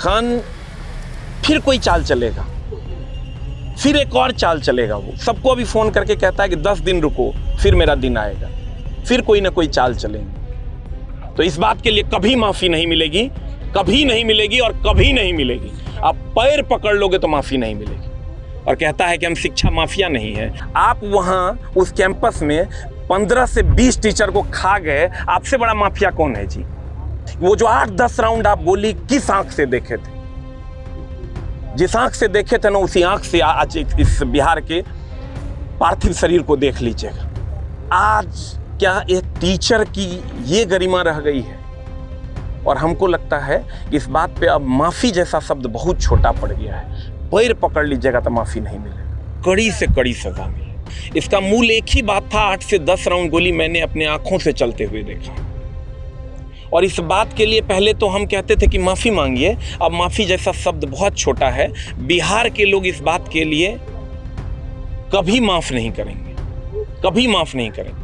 खान फिर कोई चाल चलेगा, फिर एक और चाल चलेगा। वो सबको अभी फ़ोन करके कहता है कि 10 दिन रुको, फिर मेरा दिन आएगा, फिर कोई ना कोई चाल चलेंगे। तो इस बात के लिए कभी माफ़ी नहीं मिलेगी, कभी नहीं मिलेगी और कभी नहीं मिलेगी। आप पैर पकड़ लोगे तो माफ़ी नहीं मिलेगी। और कहता है कि हम शिक्षा माफिया नहीं है। आप वहाँ उस कैंपस में 15 से 20 टीचर को खा गए, आपसे बड़ा माफिया कौन है जी? वो जो 8-10 राउंड आप गोली किस आंख से देखे थे? जिस आंख से देखे थे ना, उसी आंख से आज इस बिहार के पार्थिव शरीर को देख लीजिएगा। आज क्या एक टीचर की ये गरिमा रह गई है? और हमको लगता है इस बात पे अब माफी जैसा शब्द बहुत छोटा पड़ गया है। पैर पकड़ लीजिएगा तो माफी नहीं मिलेगा, कड़ी से कड़ी सजा मिले। इसका मूल एक ही बात था, 8 से 10 राउंड गोली मैंने अपने आंखों से चलते हुए देखा। और इस बात के लिए पहले तो हम कहते थे कि माफ़ी मांगिए, अब माफ़ी जैसा शब्द बहुत छोटा है। बिहार के लोग इस बात के लिए कभी माफ़ नहीं करेंगे, कभी माफ़ नहीं करेंगे।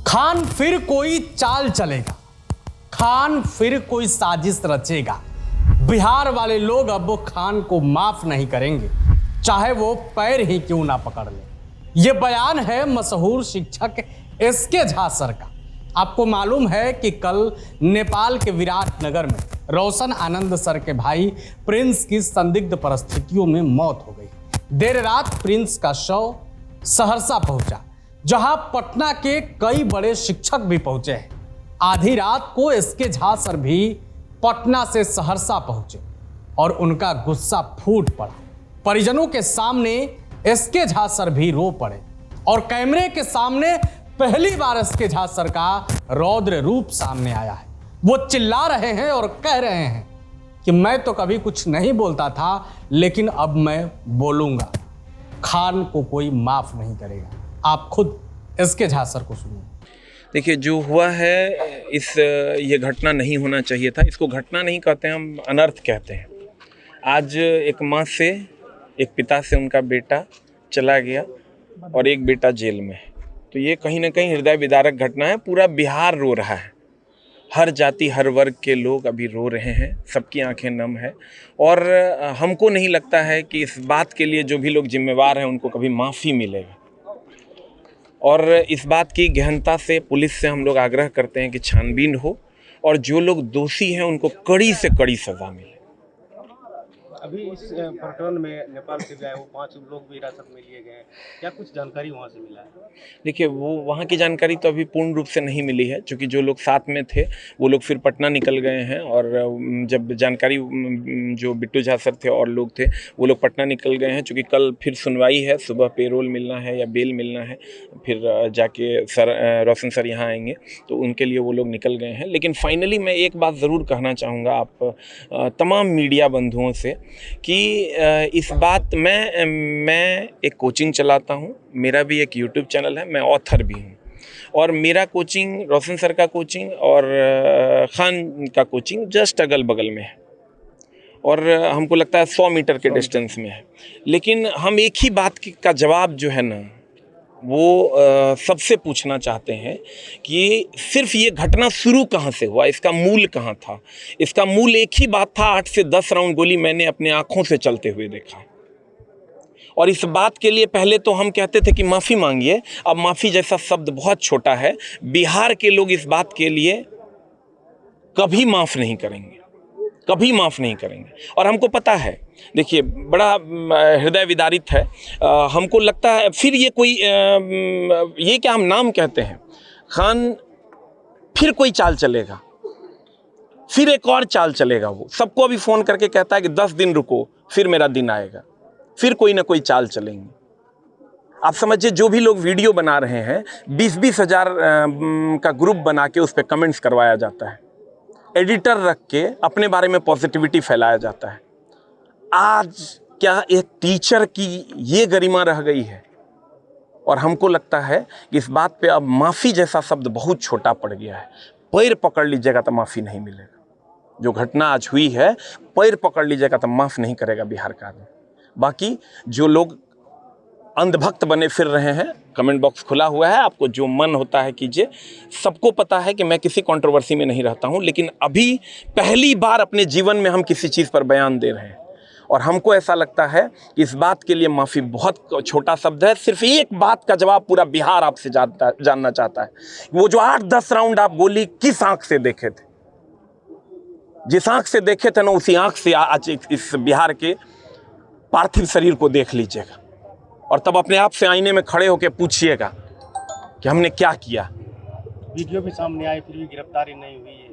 खान फिर कोई चाल चलेगा, खान फिर कोई साजिश रचेगा। बिहार वाले लोग अब वो खान को माफ नहीं करेंगे, चाहे वो पैर ही क्यों ना पकड़ ले। ये बयान है मशहूर शिक्षक एसके झा सर का। आपको मालूम है कि कल नेपाल के विराटनगर में रोशन आनंद सर के भाई प्रिंस की संदिग्ध परिस्थितियों में मौत हो गई। देर रात प्रिंस का शव सहरसा पहुंचा, जहां पटना के कई बड़े शिक्षक भी पहुंचे हैं। आधी रात को एसके झा सर भी पटना से सहरसा पहुंचे और उनका गुस्सा फूट पड़ा। परिजनों के सामने एसके झा सर भी रो पड़े और कैमरे के सामने पहली बार एसके झा सर का रौद्र रूप सामने आया है। वो चिल्ला रहे हैं और कह रहे हैं कि मैं तो कभी कुछ नहीं बोलता था, लेकिन अब मैं बोलूंगा। खान को कोई माफ नहीं करेगा। आप खुद एसके झा सर को सुनिए। देखिए, जो हुआ है ये घटना नहीं होना चाहिए था। इसको घटना नहीं कहते हैं, हम अनर्थ कहते हैं। आज एक माँ से, एक पिता से उनका बेटा चला गया और एक बेटा जेल में है। तो ये कहीं ना कहीं हृदय विदारक घटना है। पूरा बिहार रो रहा है, हर जाति हर वर्ग के लोग अभी रो रहे हैं, सबकी आंखें नम है। और हमको नहीं लगता है कि इस बात के लिए जो भी लोग जिम्मेवार हैं उनको कभी माफ़ी मिलेगा। और इस बात की गहनता से पुलिस से हम लोग आग्रह करते हैं कि छानबीन हो और जो लोग दोषी हैं उनको कड़ी से कड़ी सज़ा मिले। अभी इस प्रकरण में नेपाल से गए वो 5 लोग भी हिरासत में लिए गए हैं, क्या कुछ जानकारी वहाँ से मिला है? देखिए, वो वहाँ की जानकारी तो अभी पूर्ण रूप से नहीं मिली है, क्योंकि जो लोग साथ में थे वो लोग फिर पटना निकल गए हैं। और जब जानकारी, जो बिट्टू झा सर थे और लोग थे वो लोग पटना निकल गए हैं, क्योंकि कल फिर सुनवाई है, सुबह पेरोल मिलना है या बेल मिलना है, फिर जाके सर रोशन सर यहाँ आएंगे, तो उनके लिए वो लोग निकल गए हैं। लेकिन फाइनली मैं एक बात ज़रूर कहना चाहूँगा आप तमाम मीडिया बंधुओं से कि इस बात मैं एक कोचिंग चलाता हूँ, मेरा भी एक यूट्यूब चैनल है, मैं ऑथर भी हूँ। और मेरा कोचिंग, रोशन सर का कोचिंग और खान का कोचिंग जस्ट अगल बगल में है, और हमको लगता है 100 मीटर के डिस्टेंस में है। लेकिन हम एक ही बात का जवाब जो है ना, वो सबसे पूछना चाहते हैं कि सिर्फ ये घटना शुरू कहाँ से हुआ, इसका मूल कहाँ था। इसका मूल एक ही बात था, 8 से 10 राउंड गोली मैंने अपने आँखों से चलते हुए देखा। और इस बात के लिए पहले तो हम कहते थे कि माफ़ी मांगिए, अब माफ़ी जैसा शब्द बहुत छोटा है। बिहार के लोग इस बात के लिए कभी माफ़ नहीं करेंगे, कभी माफ़ नहीं करेंगे। और हमको पता है, देखिए, बड़ा हृदय विदारित है। हमको लगता है फिर ये कोई ये क्या हम नाम कहते हैं, खान फिर कोई चाल चलेगा, फिर एक और चाल चलेगा। वो सबको अभी फ़ोन करके कहता है कि 10 दिन रुको, फिर मेरा दिन आएगा, फिर कोई ना कोई चाल चलेंगे। आप समझिए, जो भी लोग वीडियो बना रहे हैं, 20-20 हज़ार का ग्रुप बना के उस पर कमेंट्स करवाया जाता है, एडिटर रख के अपने बारे में पॉजिटिविटी फैलाया जाता है। आज क्या एक टीचर की ये गरिमा रह गई है? और हमको लगता है कि इस बात पे अब माफ़ी जैसा शब्द बहुत छोटा पड़ गया है। पैर पकड़ लीजिएगा तो माफ़ी नहीं मिलेगा। जो घटना आज हुई है, पैर पकड़ लीजिएगा तो माफ़ नहीं करेगा बिहार का आदमी। बाकी जो लोग अंधभक्त बने फिर रहे हैं। कमेंट बॉक्स खुला हुआ है, आपको जो मन होता है कीजिए। सबको पता है कि मैं किसी कंट्रोवर्सी में नहीं रहता हूं, लेकिन अभी पहली बार अपने जीवन में हम किसी चीज़ पर बयान दे रहे हैं और हमको ऐसा लगता है कि इस बात के लिए माफ़ी बहुत छोटा शब्द है। सिर्फ एक बात का जवाब पूरा बिहार आपसे जानना चाहता है। वो जो 8-10 राउंड आप गोली किस आंख से देखे थे? जिस आंख से देखे थे ना, उसी आंख से आज इस बिहार के पार्थिव शरीर को देख लीजिएगा और तब अपने आप से आईने में खड़े होकर पूछिएगा कि हमने क्या किया। वीडियो भी सामने आई, फिर भी गिरफ्तारी नहीं हुई है,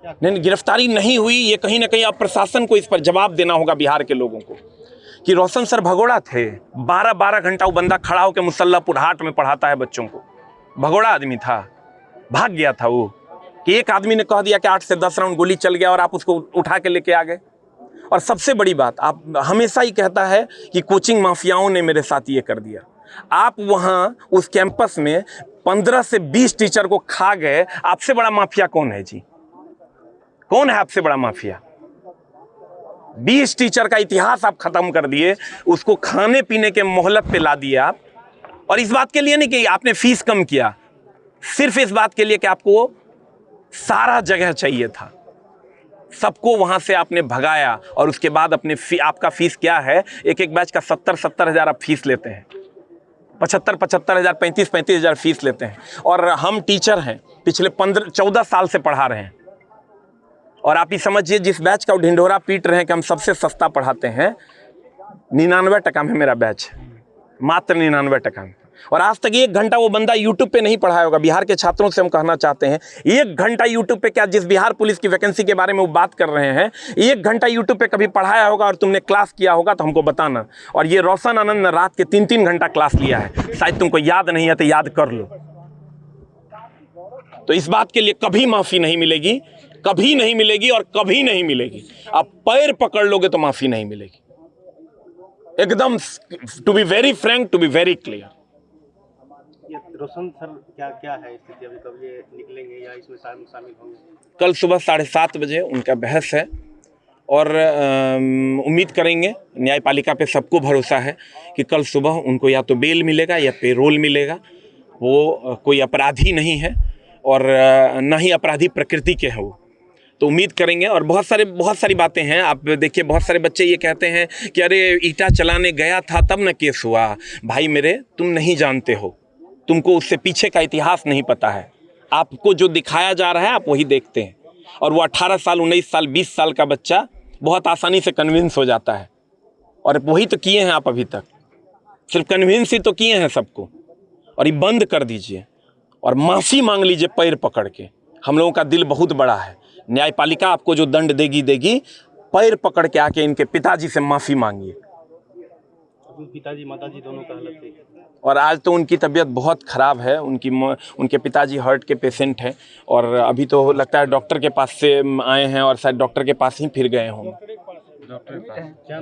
क्या? नहीं, गिरफ्तारी नहीं हुई, ये कहीं ना कहीं अब प्रशासन को इस पर जवाब देना होगा बिहार के लोगों को कि रोशन सर भगोड़ा थे। 12-12 घंटा वो बंदा खड़ा होकर मुसल्लापुर हाट में पढ़ाता है बच्चों को। भगोड़ा आदमी था, भाग गया था वो कि एक आदमी ने कह दिया कि 8 से 10 राउंड गोली चल गया और आप उसको उठा के लेके आ गए। और सबसे बड़ी बात, आप हमेशा ही कहता है कि कोचिंग माफियाओं ने मेरे साथ ये कर दिया। आप वहाँ उस कैंपस में 15 से 20 टीचर को खा गए। आपसे बड़ा माफिया कौन है जी? कौन है आपसे बड़ा माफिया? 20 टीचर का इतिहास आप खत्म कर दिए, उसको खाने पीने के मोहलत पे ला दिए आप। और इस बात के लिए नहीं कि आपने फीस कम किया, सिर्फ इस बात के लिए कि आपको सारा जगह चाहिए था। सबको वहां से आपने भगाया और उसके बाद अपने आपका फीस क्या है? एक एक बैच का 70-70 हज़ार आप फीस लेते हैं, 75-75 हज़ार, 35-35 हज़ार फीस लेते हैं। और हम टीचर हैं, पिछले 14 साल से पढ़ा रहे हैं और आप ही समझिए जिस बैच का ढिंढोरा पीट रहे हैं कि हम सबसे सस्ता पढ़ाते हैं, 99 टका में मेरा बैच है, मात्र 99 टका में। और आज तक 1 घंटा वो बंदा यूट्यूब पे नहीं पढ़ाया होगा। बिहार के छात्रों से हम कहना चाहते हैं, 1 घंटा यूट्यूब पे, क्या जिस बिहार पुलिस की वैकेंसी के बारे में वो बात कर रहे हैं, 1 घंटा यूट्यूब पे कभी पढ़ाया होगा और तुमने क्लास किया होगा तो हमको बताना। और ये रोशन आनंद ने रात के 3-3 घंटा क्लास लिया है, शायद तुमको याद नहीं है तो याद कर लो। तो इस बात के लिए कभी माफ़ी नहीं मिलेगी, कभी नहीं मिलेगी और कभी नहीं मिलेगी। आप पैर पकड़ लोगे तो माफ़ी नहीं मिलेगी, एकदम। To be very frank, to be very clear. ये रोशन सर क्या है स्थिति अभी, कब ये निकलेंगे या इसमें शामिल होंगे? कल सुबह 7:30 बजे उनका बहस है और उम्मीद करेंगे, न्यायपालिका पे सबको भरोसा है कि कल सुबह उनको या तो बेल मिलेगा या पेरोल मिलेगा। वो कोई अपराधी नहीं है और ना ही अपराधी प्रकृति के हैं वो, तो उम्मीद करेंगे। और बहुत सारी बातें हैं। आप देखिए, बहुत सारे बच्चे ये कहते हैं कि अरे ईटा चलाने गया था तब न केस हुआ। भाई मेरे, तुम नहीं जानते हो, तुमको उससे पीछे का इतिहास नहीं पता है। आपको जो दिखाया जा रहा है आप वही देखते हैं। और वो 18 साल, 19 साल, 20 साल का बच्चा बहुत आसानी से कन्विंस हो जाता है। और वही तो किए हैं आप अभी तक, सिर्फ कन्विंस ही तो किए हैं सबको। और ये बंद कर दीजिए और माफ़ी मांग लीजिए पैर पकड़ के। हम लोगों का दिल बहुत बड़ा है, न्यायपालिका आपको जो दंड देगी, पैर पकड़ के आके इनके पिताजी से माफ़ी मांगिए। पिताजी माताजी दोनों का हालत है और आज तो उनकी तबीयत बहुत ख़राब है। उनके पिताजी हार्ट के पेशेंट हैं और अभी तो लगता है डॉक्टर के पास से आए हैं और शायद डॉक्टर के पास ही फिर गए हों।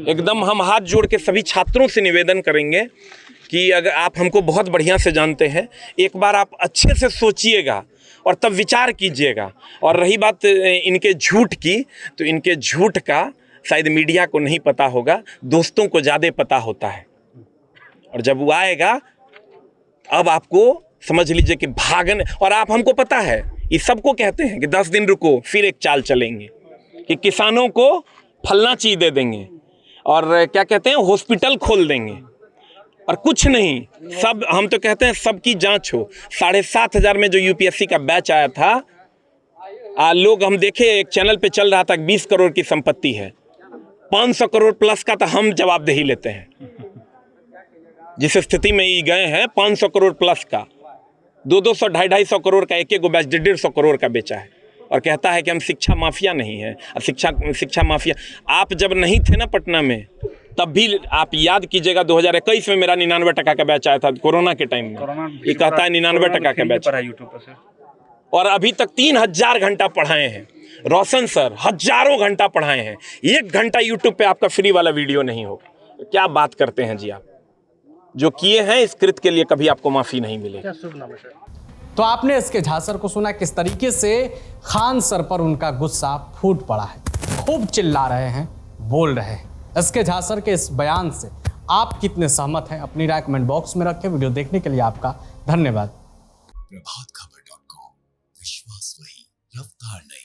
एकदम हम हाथ जोड़ के सभी छात्रों से निवेदन करेंगे कि अगर आप हमको बहुत बढ़िया से जानते हैं, एक बार आप अच्छे से सोचिएगा और तब विचार कीजिएगा। और रही बात इनके झूठ की, तो इनके झूठ का शायद मीडिया को नहीं पता होगा, दोस्तों को ज़्यादा पता होता है। और जब वो आएगा, अब आपको समझ लीजिए कि भागने। और आप, हमको पता है, ये सबको कहते हैं कि 10 दिन रुको फिर एक चाल चलेंगे कि किसानों को फलना चीज़ दे देंगे और क्या कहते हैं, हॉस्पिटल खोल देंगे और कुछ नहीं। सब, हम तो कहते हैं सबकी जांच हो। 7,500 में जो यूपीएससी का बैच आया था, लोग हम देखे एक चैनल पे चल रहा था 20 करोड़ की संपत्ति है, 500 करोड़ प्लस का तो हम जवाबदेही लेते हैं। जिस स्थिति में ये गए हैं, 500 करोड़ प्लस का, 200, 250 करोड़ का एक बैच 150 करोड़ का बेचा है और कहता है कि हम शिक्षा माफिया नहीं है। शिक्षा माफिया, आप जब नहीं थे ना पटना में, तब भी आप याद कीजिएगा 2021 में मेरा 99 टका का बैच आया था, कोरोना के टाइम में। ये कहता है 99 टका का बैच, और अभी तक 3000 घंटा पढ़ाए हैं। रोशन सर हजारों घंटा पढ़ाए हैं, 1 घंटा यूट्यूब पे आपका फ्री वाला वीडियो नहीं होगा। क्या बात करते हैं जी आप? जो किए हैं इस कृत्य के लिए कभी आपको माफी नहीं मिलेगी। तो आपने इसके झांसर को सुना किस तरीके से खान सर पर उनका गुस्सा फूट पड़ा है, खूब चिल्ला रहे हैं, बोल रहे हैं। इसके झांसर के इस बयान से आप कितने सहमत हैं? अपनी राय कमेंट बॉक्स में रखें। वीडियो देखने के लिए आपका धन्यवाद। प्रभातखबर.com, विश्वास वही, रफ्तार नहीं।